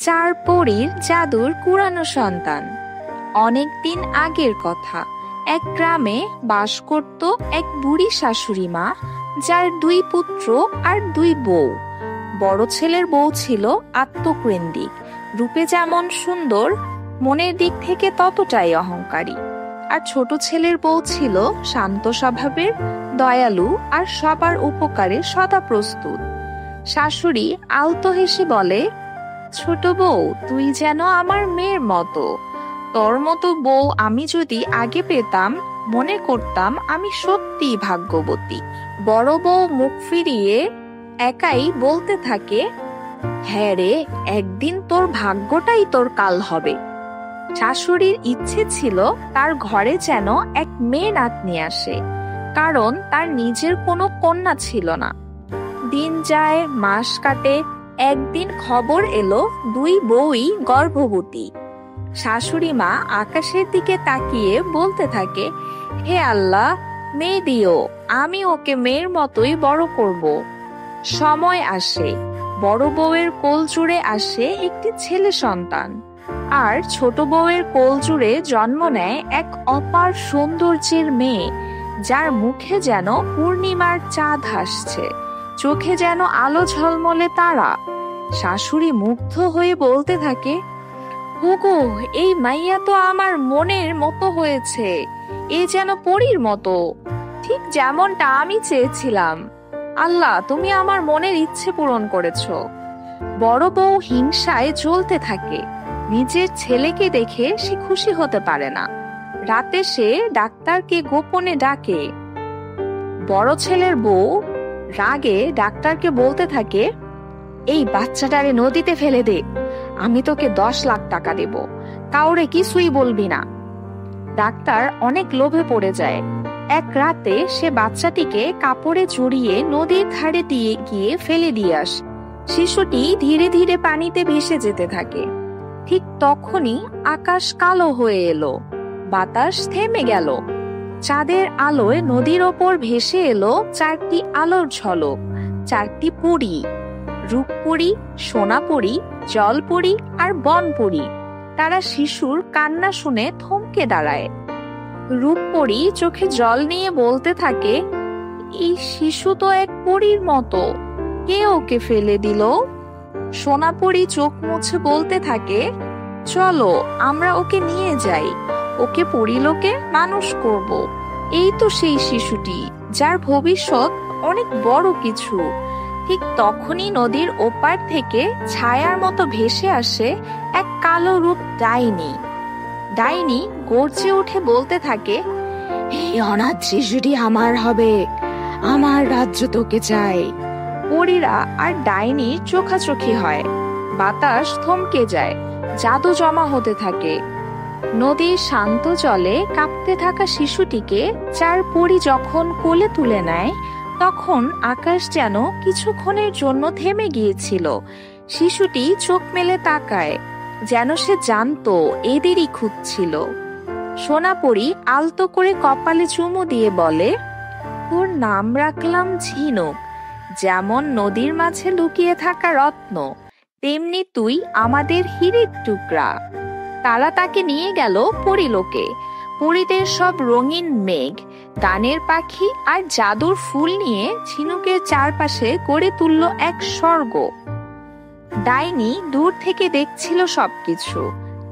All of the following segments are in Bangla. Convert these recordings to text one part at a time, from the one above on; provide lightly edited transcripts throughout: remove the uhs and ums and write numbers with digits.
চার পরীর জাদুর কুড়ানো সন্তান। অনেক দিন আগের কথা। এক গ্রামে বাস করত এক বুড়ি শাশুড়ি মা, যার দুই পুত্র আর দুই বউ। বড় ছেলের বউ ছিল আত্মকেন্দ্রিক, রূপে যেমন সুন্দর, মনের দিক থেকে ততটাই অহংকারী। আর ছোট ছেলের বউ ছিল শান্ত স্বভাবের, দয়ালু আর সবার উপকারে সদা প্রস্তুত। শাশুড়ি আলতো হেসে বলে, ছোট বউ, তুই যেন আমার মেয়ের মতো। তোর মতো বউ আমি যদি আগে পেতাম, মনে করতাম আমি সত্যিই ভাগ্যবতী। বড় বউ মুখ ফিরিয়ে একাই বলতে থাকে, হ্যাঁ রে, একদিন তোর ভাগ্যটাই তোর কাল হবে। শাশুড়ির ইচ্ছে ছিল তার ঘরে যেন এক মেয়ে নাতনি আসে, কারণ তার নিজের কোনো কন্যা ছিল না। দিন যায়, মাস কাটে। একদিন খবর এলো দুই বউই গর্ভবতী। শাশুড়ি মা আকাশের দিকে তাকিয়ে বলতে থাকে, হে আল্লাহ, মেয়ে দিও, আমি ওকে মেয়ের মতোই বড় করব। সময় আসে, বড় বউয়ের কোল জুড়ে আসে একটি ছেলে সন্তান, আর ছোট বউয়ের কোল জুড়ে জন্ম নেয় এক অপার সৌন্দর্যের মেয়ে, যার মুখে যেন পূর্ণিমার চাঁদ হাসছে, চোখে যেন আলো ঝলমলে তারা। শাশুড়ি মুগ্ধ হয়ে বলতে থাকে, ওগো, এই মাইয়া তো আমার মনের মতো হয়েছে, এ যেন পরীর মতো, ঠিক যেমনটা আমি চেয়েছিলাম। আল্লাহ, তুমি আমার মনের ইচ্ছে পূরণ করেছো। বড় বউ হিংসায় জ্বলতে থাকে। নিজের ছেলেকে দেখে সে খুশি হতে পারে না। রাতে সে ডাক্তারকে গোপনে ডাকে। বড় ছেলের বউ রাগে ডাক্তারকে বলতে থাকে, এই বাচ্চাটারে নদীতে ফেলে দে, আমি তোকে 10 লাখ টাকা দেব, কাউরে কিছুই বলবি না। ডাক্তার অনেক লোভে পড়ে যায়। এক রাতে সে বাচ্চাটিকে কাপড়ে জড়িয়ে নদীর ধারে দিয়ে গিয়ে ফেলে দিয়ে আসে। শিশুটি ধীরে ধীরে পানিতে ভেসে যেতে থাকে। ঠিক তখনই আকাশ কালো হয়ে এলো, বাতাস থেমে গেল। চাঁদের আলোয় নদীর ওপর ভেসে এলো 4টি আলোর ঝলক, 4টি পরী, রূপপরী, সোনাপরী, জলপরী আর বনপরী। তারা শিশুর কান্না শুনে থমকে দাঁড়ায়। রূপপরী চোখে জল নিয়ে বলতে থাকে, এই শিশু তো এক পরীর মতো, কে ওকে ফেলে দিল? সোনাপরী চোখ মুছে বলতে থাকে, চলো আমরা ওকে নিয়ে যাই, ওকে পরীলোকে মানুষ করব। এই তো সেই শিশুটি, যার ভবিষ্যৎ অনেক বড় কিছু। ঠিক তখনই নদীর ওপার থেকে ছায়ার মতো ভেসে আসে এক কালো রূপ ডাইনি। ডাইনি গর্জে উঠে বলতে থাকে, এই অনাথ শিশুটি আমার হবে, আমার রাজ্য তোকে চাই। পরীরা আর ডাইনি চোখাচোখি হয়। বাতাস থমকে যায়, জাদু জমা হতে থাকে। নদীর শান্ত জলে কাঁপতে থাকা শিশুটিকে 4 পরী যখন কোলে তুলে নেয়, তখন আকাশ যেন কিছুক্ষণের জন্য থেমে গিয়েছিল। শিশুটি চোখ মেলে তাকায়, যেন সে জানতো এদেরই খুঁজছিল। সোনাপরী আলতো করে কপালে চুমু দিয়ে বলে, তোর নাম রাখলাম ঝিনুক। যেমন নদীর মাঝে লুকিয়ে থাকা রত্ন, তেমনি তুই আমাদের হীরের টুকরা। তারা তাকে নিয়ে গেল পরীলোকে। পরীদের সব রঙিন মেঘ, গানের পাখি আর জাদুর ফুল নিয়ে ঝিনুকের চারপাশে গড়ে তুলল এক স্বর্গ। ডাইনি দূর থেকে দেখছিল সবকিছু।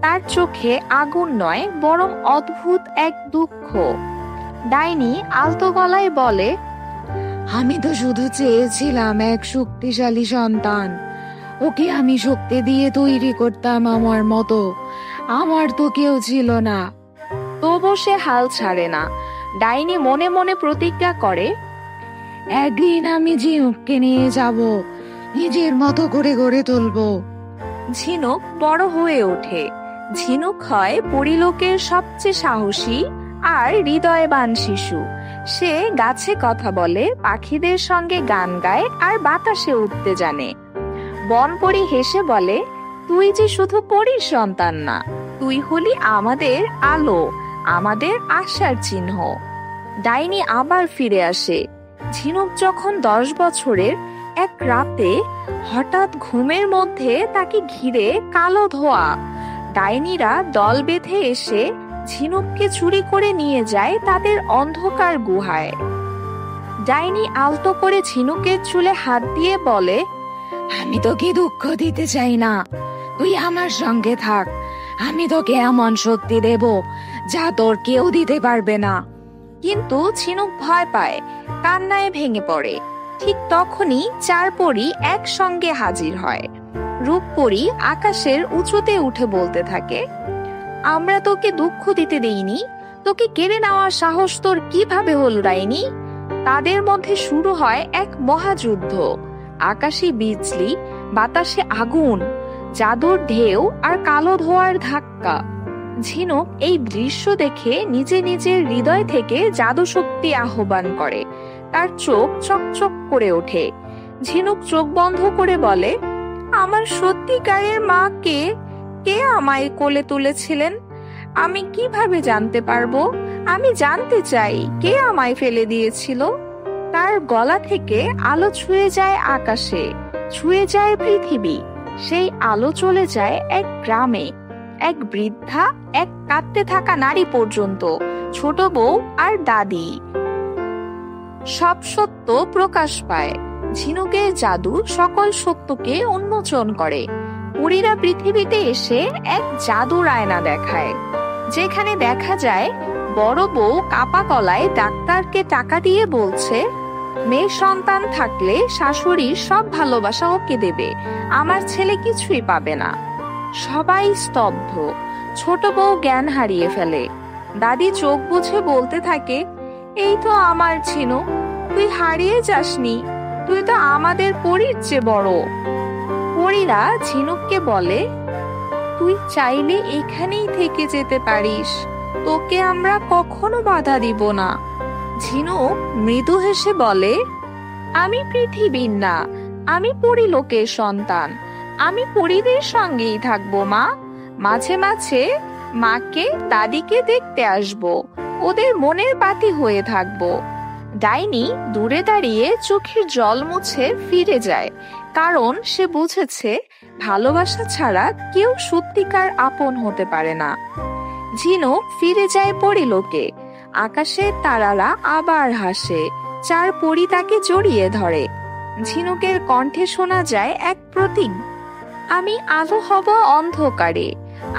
তার চোখে আগুন নয়, বরং অদ্ভুত এক দুঃখ। ডাইনি আলতো গলায় বলে, আমি তো শুধু চেয়েছিলাম এক শক্তিশালী সন্তান, ওকে আমি শক্তি দিয়ে তৈরি করতাম আমার মতো। আমার তো কেউ ছিল না। তবু সে হাল ছাড়ে না। ডাইনি মনে মনে প্রতিজ্ঞা করে, একদিন আমি ঝিনুককে নিয়ে যাব, নিজের মতো করে গড়ে তুলবো। ঝিনুক বড় হয়ে ওঠে। ঝিনুক হয় পরীলোকের সবচেয়ে সাহসী আর হৃদয়বান শিশু। সে গাছে কথা বলে, পাখিদের সঙ্গে গান গায় আর বাতাসে উঠতে জানে। বনপরী হেসে বলে, তুই যে শুধু পরীর সন্তান না, তুই হলি আমাদের আলো, আমাদের আশার চিহ্ন। ডাইনি আবার ফিরে আসে। ঝিনুক যখন 10 বছরের, এক রাতে হঠাৎ ঘুমের মধ্যে তাকে ঘিরে কালো ধোঁয়া। ডাইনিরা দল বেঁধে এসে ঝিনুককে চুরি করে নিয়ে যায় তাদের অন্ধকার গুহায়। ডাইনি আলতো করে ঝিনুকের চুলে হাত দিয়ে বলে, আমি তোকে দুঃখ দিতে চাই না, তুই আমার সঙ্গে থাক। আমি তোকে এমন শক্তি দেব যা তোর কেউ দিতে পারবে না। কিন্তু ঝিনুক ভয় পায়, কান্নায় ভেঙে পড়ে। ঠিক তখনই 4 পরী একসঙ্গে হাজির হয়। রূপপরী আকাশের উঁচুতে উঠে বলতে থাকে, আমরা তোকে দুঃখ দিতে দেইনি, তোকে কেড়ে নেওয়ার সাহস তোর কিভাবে হলো ডাইনি? তাদের মধ্যে শুরু হয় এক মহাযুদ্ধ। আকাশে বিজলি, বাতাসে আগুন, জাদুর ঢেউ আর কালো ধোঁয়ার ধাক্কা। ঝিনুক এই দৃশ্য দেখে নিজের হৃদয় থেকে জাদু শক্তি আহ্বান করে। তার চোখ চকচক করে ওঠে। ঝিনুক চোখ বন্ধ করে বলে, আমার সত্যিকারের মা কে? কে আমায় কোলে তুলেছিলেন? আমি কিভাবে জানতে পারবো? আমি জানতে চাই, কে আমায় ফেলে দিয়েছিল? তার গলা থেকে আলো ছুঁয়ে যায় আকাশে, ছুঁয়ে যায় পৃথিবী। সেই আলো চলে যায় এক গ্রামে, এক বৃদ্ধা, এক কাঁদতে থাকা নারী পর্যন্ত, ছোট বউ আর দাদি। সব সত্য প্রকাশ পায়। ঝিনুকের জাদু সকল সত্যকে উন্মোচন করে। পরীরা পৃথিবীতে এসে এক জাদুর আয়না দেখায়, যেখানে দেখা যায় বড় বউ কাপা গলায় ডাক্তারকে টাকা দিয়ে বলছে, মেয়ে সন্তান থাকলে শাশুড়ির সব ভালোবাসা ওকে দেবে, আমার ছেলে কিছুই পাবে না। সবাই স্তব্ধ। ছোট বউ জ্ঞান হারিয়ে ফেলে। দাদি চোখ বুঝে বলতে থাকে, এই তো আমার ঝিনুক, তুই হারিয়ে যাসনি, তুই তো আমাদের পরীর চেয়ে বড়। পরীরা ঝিনুককে বলে, তুই চাইলে এখানেই থেকে যেতে পারিস, তোকে আমরা কখনো বাধা দিব না। ঝিনুক মৃদু হেসে বলে, আমি পৃথিবীর না, আমি পরীলোকের সন্তান। আমি পরীদের সঙ্গেই থাকবো মা। মাঝে মাঝে মাকে দাদিকে দেখতে আসবো, ওদের মনের বাতি হয়ে থাকবো। ডাইনি দূরে দাঁড়িয়ে চোখের জল মুছে ফিরে যায়, কারণ সে বুঝেছে ভালোবাসা ছাড়া কেউ সত্যিকার আপন হতে পারে না। ঝিনুক ফিরে যায় পরীলোকে। আকাশের তারারা আবার হাসে। 4 পরী তাকে জড়িয়ে ধরে। ঝিনুকের কণ্ঠে শোনা যায় এক প্রতিজ্ঞা, আমি আলো হব অন্ধকারে,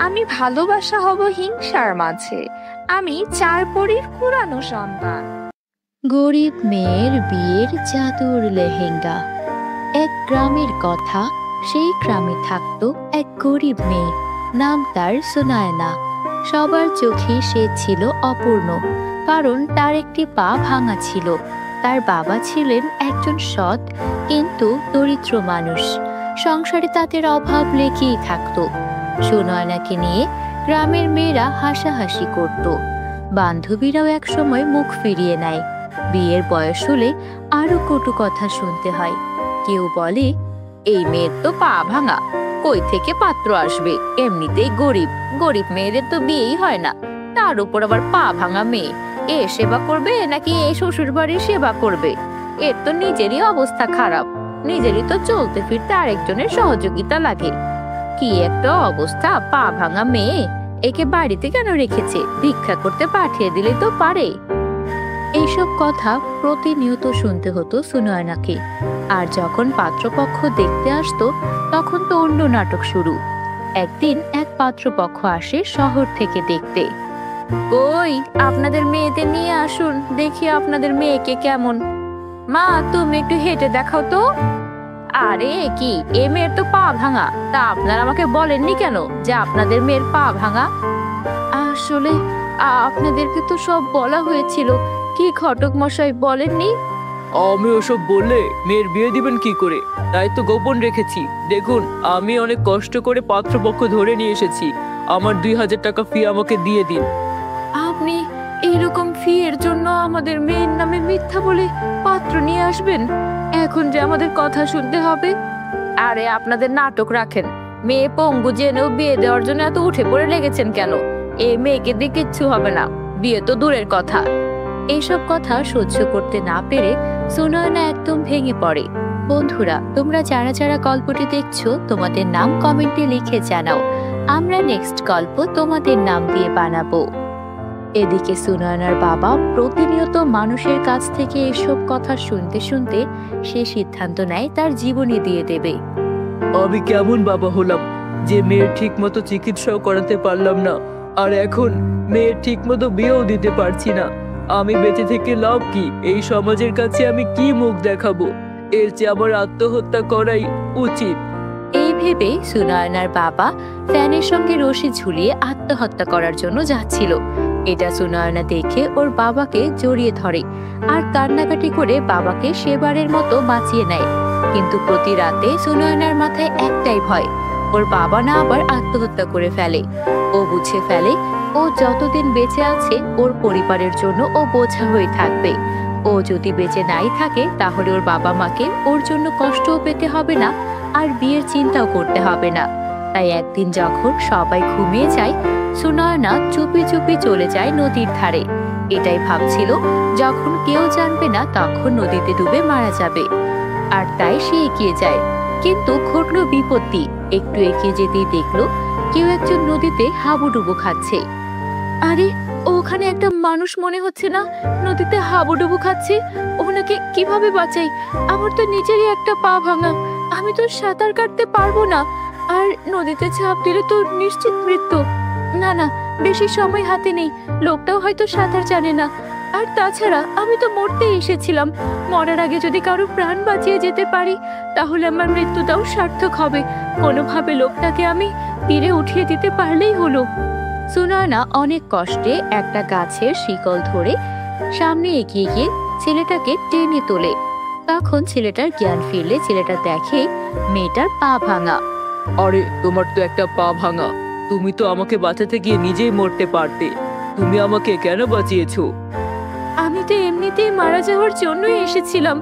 আমি ভালোবাসা হব হিংসার মাঝে, আমি 4 পরীর কুড়ানো সন্তান। গরিব মেয়ের বিয়ের জাদুর লেহেঙ্গা। এক গ্রামের কথা। সেই গ্রামে থাকতো এক গরিব মেয়ে, নাম তার সুনায়না। সবার চোখে সে ছিল অপূর্ণ, কারণ তার একটি পা ভাঙা ছিল। তার বাবা ছিলেন একজন সৎ কিন্তু দরিদ্র মানুষ। সংসারে তাদের অভাব লেগেই থাকতো। সুনয়নাকে নিয়ে গ্রামের মেয়েরা হাসাহাসি করত। বান্ধবীরাও একসময় মুখ ফিরিয়ে নেয়। বিয়ের বয়স হলে আরো কটু কথা শুনতে হয়। কেউ বলে, এই মেয়ের তো পা ভাঙা, কই থেকে পাত্র আসবে? এমনিতেই গরিব, গরিব মেয়েদের তো বিয়েই হয় না, তার উপর আবার পা ভাঙা মেয়ে। এ সেবা করবে নাকি এই শ্বশুর বাড়ির সেবা করবে? এর তো নিজেরই অবস্থা খারাপ, নিজেরই তো চলতে ফিরতে আরেকজনের সহযোগিতা লাগে। কি একটা অবস্থা, পা ভাঙা মেয়ে, একে বাড়িতে কেন রেখেছে? ভিক্ষা করতে পাঠিয়ে দিলে তো পারে। এইসব কথা প্রতিনিয়ত শুনতে হতো সুনয়নাকে। আর যখন পাত্রপক্ষ দেখতে আসতো, তখন তো অন্য নাটক শুরু। একদিন এক পাত্রপক্ষ আসে শহর থেকে দেখতে। কই, আপনাদের মেয়েদের নিয়ে আসুন, দেখি আপনাদের মেয়েকে কেমন। মা, তুমি একটু হেঁটে দেখাও তো। আরে কি, এ মেয়ের তো পা ভাঙা, তা আপনারা আমাকে বলেননি কেন যে আপনাদের মেয়ের পা ভাঙা? আসলে আপনাদেরকে তো সব বলা হয়েছিল। কি ঘটক মশাই, বলেননি? আমি ওসব বললে মেয়ের বিয়ে দিবেন কি করে, তাই তো গোপন রেখেছি। দেখুন, আমি অনেক কষ্ট করে পাত্রপক্ষ ধরে নিয়ে এসেছি। আমার 2000 টাকা ফি আমাকে দিয়ে দিন। আপনি এইরকম ফি এর জন্য আমাদের মেয়ের নামে মিথ্যা বলে পাত্র নিয়ে আসবেন? এখন যে আমাদের কথা শুনতে হবে। আরে আপনাদের নাটক রাখেন। মেয়ে পঙ্গু জেনেও বিয়ে দেওয়ার জন্য এত উঠে পড়ে লেগেছেন কেন? এই মেয়েকে দিয়ে কিচ্ছু হবে না, বিয়ে তো দূরের কথা। এইসব কথা সহ্য করতে না পেরে সুনয়না একদম ভেঙে পড়ে। বন্ধুরা, তোমরা যারা যারা গল্পটি দেখছো তোমাদের নাম কমেন্টে লিখে জানাও। আমরা নেক্সট গল্প তোমাদের নাম দিয়ে বানাবো। এদিকে সুনয়নার বাবা প্রতিনিয়ত মানুষের কাছ থেকে এসব কথা শুনতে শুনতে সে সিদ্ধান্ত নেয় তার জীবনই দিয়ে দেবে। আমি কেমন বাবা হলাম যে মেয়ের ঠিক মতো চিকিৎসাও করাতে পারলাম না, আর এখন মেয়ের ঠিক মতো বিয়েও দিতে পারছি না। আমি বেঁচে থেকে লাভ কি? এই সমাজের কাছে আমি কি মুখ দেখাবো? এর চেয়ে আমার আত্মহত্যা করাই উচিত। এই ভেবে সুনয়নার বাবা ফ্যানের সঙ্গে রশি ঝুলিয়ে আত্মহত্যা করার জন্য যাচ্ছিল। এটা সুনয়না দেখে ওর বাবাকে জড়িয়ে ধরে আর কান্নাকাটি করে বাবাকে সেবারের মতো বাঁচিয়ে নেয়। কিন্তু প্রতি রাতে সুনয়নার মাথায় একটাই ভয়, ওর বাবা না আবার আত্মহত্যা করে ফেলে। ও বুঝে ফেলে ও যতদিন বেঁচে আছে ওর পরিবারের জন্য ও বোঝা হয়ে থাকবে। ও যদি বেঁচে নাই থাকে তাহলে ওর বাবা মাকে ওর জন্য কষ্টও পেতে হবে না, আর বিয়ের চিন্তাও করতে হবে না। তাই একদিন যখন সবাই ঘুমিয়ে যায়, সুনয়না চুপি চুপি চলে যায় নদীর ধারে। এটাই ভাবছিল যখন কেউ জানবে না তখন নদীতে ডুবে মারা যাবে। আর তাই সে এগিয়ে যায়। কিন্তু ঘটলো বিপত্তি। একটু এগিয়ে যেতেই দেখলো কেউ একজন নদীতে হাবুডুবু খাচ্ছে। আরে, ওখানে একটা মানুষ মনে হচ্ছে না নদীতে হাবুডুবু খাচ্ছে? ওনাকে কিভাবে বাঁচাই? আমার তো নিজেরই একটা পা ভাঙা, আমি তো সাঁতার কাটতে পারবো না, আর নদীতে ঝাঁপ দিলে তো নিশ্চিত মৃত্যু। না না, বেশি সময় হাতে নেই, লোকটাও হয়তো সাঁতার জানে না। আর তাছাড়া আমি তো মরতেই এসেছিলাম, মরার আগে যদি কারো প্রাণ বাঁচিয়ে যেতে পারি তাহলে আমার মৃত্যুটাও সার্থক হবে। কোনোভাবে লোকটাকে আমি তীরে উঠিয়ে দিতে পারলেই হলো। সুনয়না অনেক কষ্টে একটা গাছের শিকল ধরে সামনে এগিয়ে গিয়ে ছেলেটাকে টেনে তোলে। তখন ছেলেটার জ্ঞান ফিরলে ছেলেটা দেখে মেয়েটার পা ভাঙা। আরে, তোমার তো একটা পা ভাঙা, তুমি তো আমাকে বাঁচাতে গিয়ে নিজেই মরতে পারতে। তুমি আমাকে কেন বাঁচিয়েছো? আমি তো এমনিতেই মারা যাওয়ার জন্যই এসেছিলাম,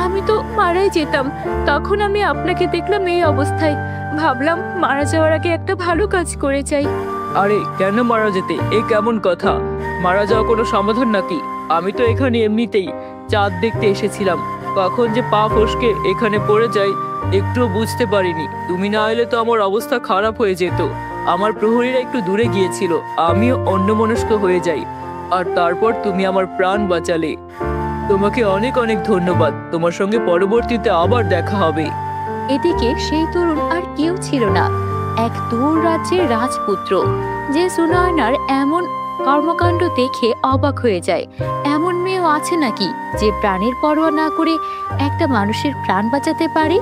আমি তো মারাই যেতাম। তখন আমি আপনাকে দেখলাম এই অবস্থায়, ভাবলাম মারা যাওয়ার আগে একটা ভালো কাজ করে যাই। আরে, কেন মারা যেতে? এ কেমন কথা? মারা যাওয়া কোনো সমাধান নাকি? আমি তো এখানে এমনিতেই চাঁদ দেখতে এসেছিলাম, কখন যে পা ফসকে এখানে পড়ে যাই একটুও বুঝতে পারিনি। তুমি না এলে তো আমার অবস্থা খারাপ হয়ে যেত। আমার প্রহরীরা একটু দূরে গিয়েছিল, আমিও অন্যমনস্ক হয়ে যাই, আর তারপর তুমি আমার প্রাণ বাঁচালে। তোমাকে অনেক অনেক ধন্যবাদ। তোমার সঙ্গে পরবর্তীতে আবার দেখা হবে। এদিকে সেই তরুণ আর কেউ ছিল না, এক দূর রাজ্যের রাজপুত্র, যে সুনয়নার এমন কর্মকাণ্ড দেখে অবাক হয়ে যায়। এমন মেয়েও আছে নাকি যে প্রাণের পরোয়া না করে একটা মানুষের প্রাণ বাঁচাতে পারে?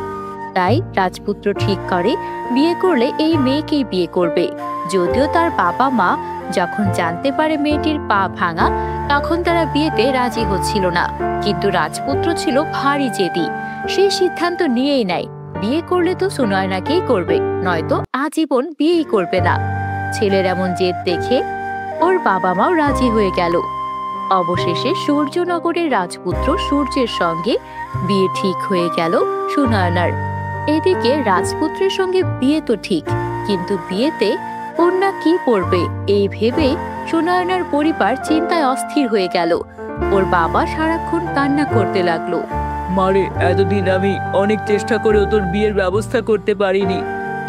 তাই রাজপুত্র ঠিক করে বিয়ে করলে এই মেয়েকেই বিয়ে করবে। যদিও তার বাবা মা যখন জানতে পারে মেয়েটির পা ভাঙা, তখন তারা বিয়েতে রাজি হচ্ছিল না। কিন্তু রাজপুত্র ছিল ভারী জেদি, সে সিদ্ধান্ত নিয়েই নেয় বিয়ে করলে তো সুনয়নাকেই করবে, নয়তো আজীবন বিয়েই করবে না। ছেলের এমন জেদ দেখে ওর বাবা মাও রাজি হয়ে গেল। অবশেষে সূর্যনগরের রাজপুত্র সূর্যের সঙ্গে বিয়ে ঠিক হয়ে গেল সুনয়নার। এদিকে রাজপুত্রের সঙ্গে বিয়ে তো ঠিক, কিন্তু বিয়েতে কন্যা কি পড়বে এই ভেবে সুনয়নার পরিবার চিন্তায় অস্থির হয়ে গেল। ওর বাবা সারাক্ষণ কান্না করতে লাগলো। মারে, এতদিন আমি অনেক চেষ্টা করেও তোর বিয়ের ব্যবস্থা করতে পারিনি,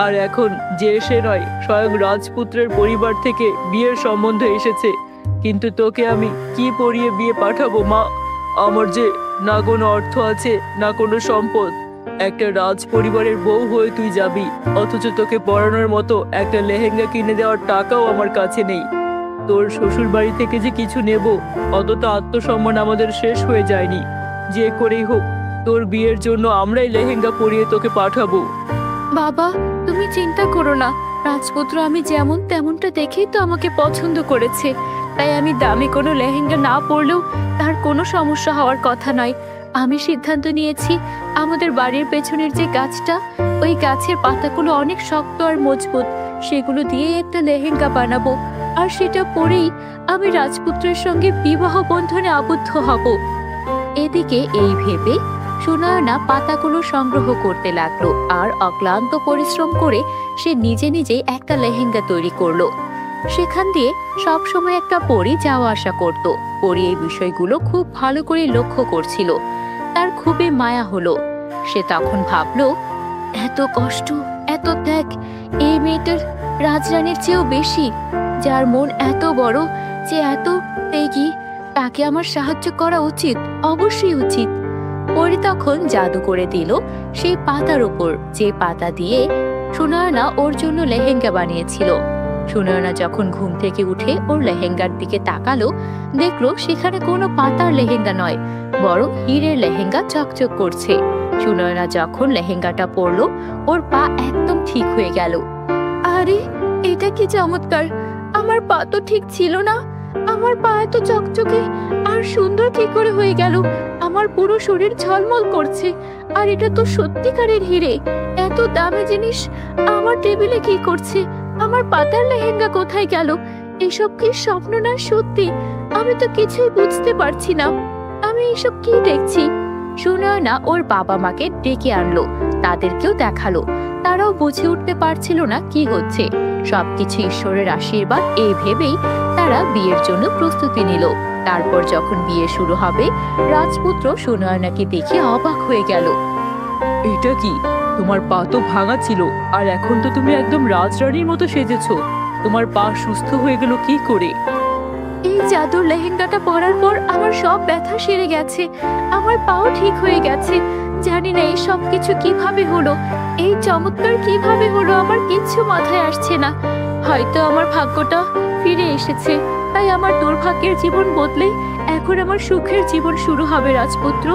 আর এখন যে এসে নয় স্বয়ং রাজপুত্রের পরিবার থেকে বিয়ের সম্বন্ধ এসেছে, কিন্তু তোকে আমি কি পরিয়ে বিয়ে পাঠাবো মা? আমার যে না কোনো অর্থ আছে না কোনো সম্পদ। একটা রাজ পরিবারের বউ হয়ে তুই যাবি, অথচ তোকে পরানোর মতো একটা লেহেঙ্গা কিনে দেওয়ার টাকাও আমার কাছে নেই। তোর শ্বশুর বাড়ি থেকে যে কিছু নেব, অতটা আত্মসম্মান আমাদের শেষ হয়ে যায়নি। যে করেই হোক তোর বিয়ের জন্য আমরাই লেহেঙ্গা পরিয়ে তোকে পাঠাবো। বাবা, তুমি চিন্তা করো না, রাজপুত্র আমি যেমন তেমনটা দেখেই তো আমাকে পছন্দ করেছে। তাই আমি দামি কোনো লেহেঙ্গা না পরলেও তার কোনো সমস্যা হওয়ার কথা নয়। আমি সিদ্ধান্ত নিয়েছি আমাদের বাড়ির পেছনের যে গাছটা, ওই গাছের পাতাগুলো অনেক শক্ত আর মজবুত, সেগুলো দিয়ে একটা লেহেঙ্গা বানাবো, আর সেটা পরেই আমি রাজপুত্রের সঙ্গে বিবাহ বন্ধনে আবদ্ধ হব। এদিকে এই ভেবে সুনয়না পাতাগুলো সংগ্রহ করতে লাগলো, আর অক্লান্ত পরিশ্রম করে সে নিজে নিজেই একটা লেহেঙ্গা তৈরি করলো। সেখান দিয়ে সবসময় একটা পরী যাওয়া আসা করত। পরী এই বিষয়গুলো খুব ভালো করে লক্ষ্য করছিল, তার খুবই মায়া হলো। সে তখন ভাবলো, এত কষ্ট, এত ত্যাগ এই মেয়েটার রাজরানীর চেয়েও বেশি, যার মন এত বড়, যে এত ত্যাগী, তাকে আমার সাহায্য করা উচিত, অবশ্যই উচিত। পরি তখন জাদু করে দিল সেই পাতার উপর, যে পাতা দিয়ে সুনয়না ওর জন্য লেহেঙ্গা বানিয়েছিল। সুনয়না যখন ঘুম থেকে উঠে ওর লেহেঙ্গার দিকে তাকালো, দেখলো সেখানে কোনো পাতার লেহেঙ্গা নয়, বরং হীরের লেহেঙ্গা চকচক করছে। সুনয়না যখন লেহেঙ্গাটা পরলো, ওর পা একদম ঠিক হয়ে গেল। আরে, এটা কি চমৎকার! আমার পা তো ঠিক ছিল না, আমার পা এত চকচকে আর সুন্দর কি করে হয়ে গেল? আমার পুরো শরীর ঝলমল করছে, আর এটা তো সত্যিকারের হিরে। এত দামি জিনিস আমার টেবিলে কি করছে? আমার পাতার লেহেঙ্গা কোথায় গেল? এসব কি স্বপ্ন না সত্যি? আমি তো কিছুই বুঝতে পারছি না, আমি এসব কি দেখছি? সুনয়না ওর বাবা মাকে ডেকে আনলো, তাদেরকেও দেখালো। তারাও বুঝে উঠতে পারছিল না কি হচ্ছে। সবকিছু ঈশ্বরের আশীর্বাদ এই ভেবেই তারা বিয়ের জন্য প্রস্তুতি নিল। তারপর যখন বিয়ে শুরু হবে, রাজপুত্র সুনয়নাকে দেখে অবাক হয়ে গেল। এটা কি? তোমার পা তো ভাঙা ছিল, আর এখন তো তুমি একদম রাজরানীর মতো সেজেছো। তোমার পা সুস্থ হয়ে গেল কি করে? এই জাদুর লেহেঙ্গাটা পরার পর আমার সব ব্যথা সেরে গেছে, আমার পাও ঠিক হয়ে গেছে। জানি না এই সব কিছু কিভাবে হলো, এই চমৎকার কিভাবে হলো, আমার কিচ্ছু মাথায় আসছে না। হয়তো আমার ভাগ্যটা ফিরে এসেছে, তাই আমার দুর্ভাগ্যের জীবন বদলে এখন আমার সুখের জীবন শুরু হবে রাজপুত্র।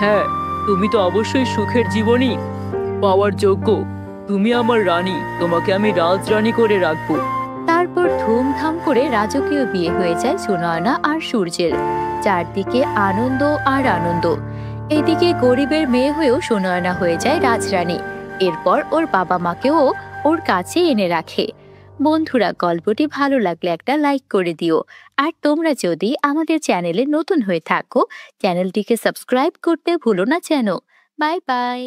হ্যাঁ, তুমি তো অবশ্যই সুখের জীবনই পাওয়ার যোগ্য। তুমি আমার রানী, তোমাকে আমি রাজরানী করে রাখবো। তারপর ধুমধাম করে রাজকীয় বিয়ে হয়ে যায় সুনয়না আর সূর্যের। চারদিকে আনন্দ আর আনন্দ। এদিকে গরিবের মেয়ে হয়েও সুনয়না হয়ে যায় রাজরানী। এরপর ওর বাবা মাকেও ওর কাছে এনে রাখে। বন্ধুরা, গল্পটি ভালো লাগলে একটা লাইক করে দিও। আর তোমরা যদি আমাদের চ্যানেলে নতুন হয়ে থাকো, চ্যানেলটিকে সাবস্ক্রাইব করতে ভুলো না যেন। Bye bye.